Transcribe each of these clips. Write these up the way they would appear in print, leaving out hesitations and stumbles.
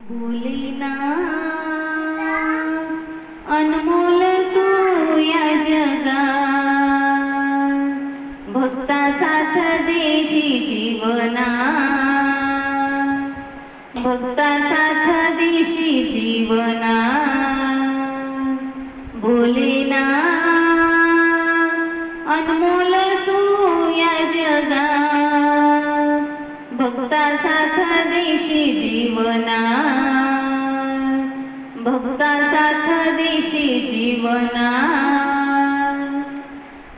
भोलेना अनमोल तू या जगात, भक्ता साथ देशी जीवना, भक्ता साथ देशी जीवना। भोलेना अनमोल तू या जगात, भक्ता साथ देशी जीवना, भक्ता साथ देशी जीवना।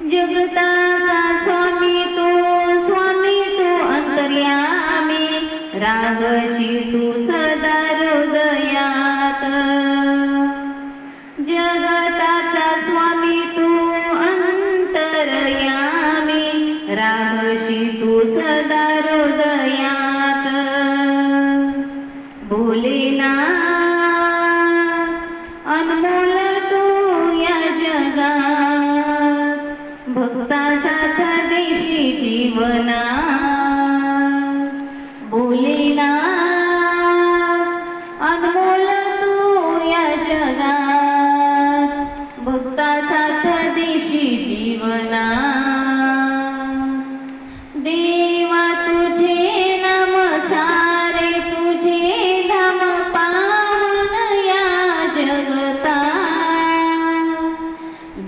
जगताचा स्वामी तू अंतर्यामी, राहशी तू सदा हृदयात। जगताचा स्वामी तू अंतर्यामी, राहशी तू सदा हृदयात। भोलेना अनमोल तू या जगात, भक्ता साथ देशी जीवना। भोलेना अनमोल तू या जगात, भक्ता साथ देशी जीवना। देवा तुझे नाम सारे, तुझे धाम पावन या जगता।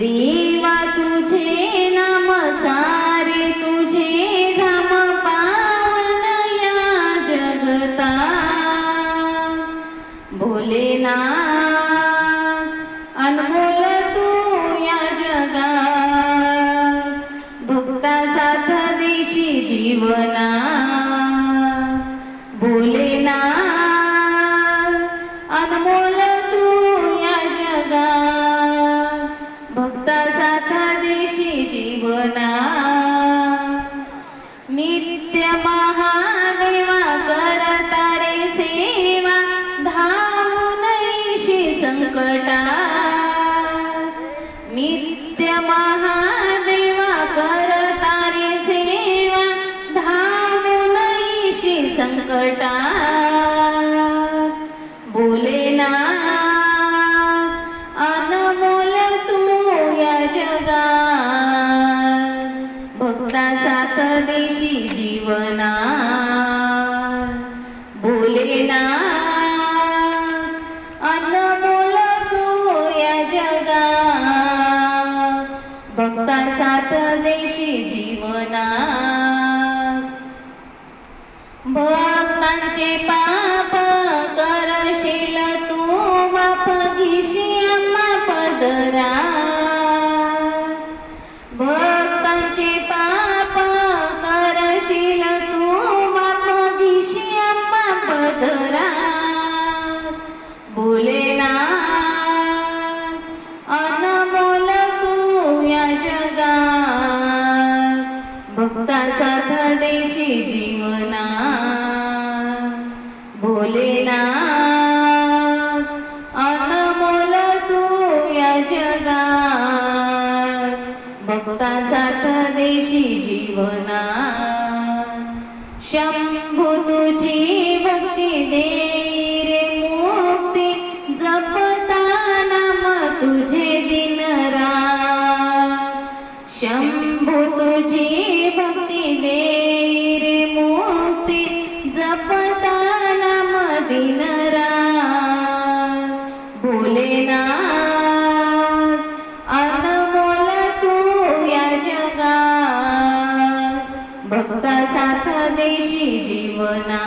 देवा तुझे नाम सारे, तुझे धाम पावन या जगता। भोलेना अनमोल तू या जगात, भक्ता साथ देशी जीवना। भोलेना अनमोल तू या जगात, भक्ता साथ देशी जीवना। नित्य महादेवा करता रे सेवा, धावून येशी संकटा। नित्य महादेवा करता रे सेवा, धावून येशी संकटा। भोलेना अनमोल तू या जगात, भक्ता साथ देशी जीवना। भोलेना अनमोल तू या जगात, भक्ता साथ देशी जीवना। भक्तांचे पाप करशील तू माफ, घेशी आम्हा पदरा। भक्तांचे पाप करशील तू माफ, घेशी आम्हा पदरा। भोलेना अनमोल तू या जगात, भक्ता साथ देशी जीवना। भोलेना अनमोल तू या जगात, भक्ता साथ देशी जीवना। शंभू तुझी भक्ती देई रे मुक्ती, जपता नाम तुझे दिन रात। शंभू तुझी भक्ती देई रे मुक्ती, जपता नाम दिन रात। भोलेना अनमोल तू या जगात, भक्ता साथ देशी जीवना।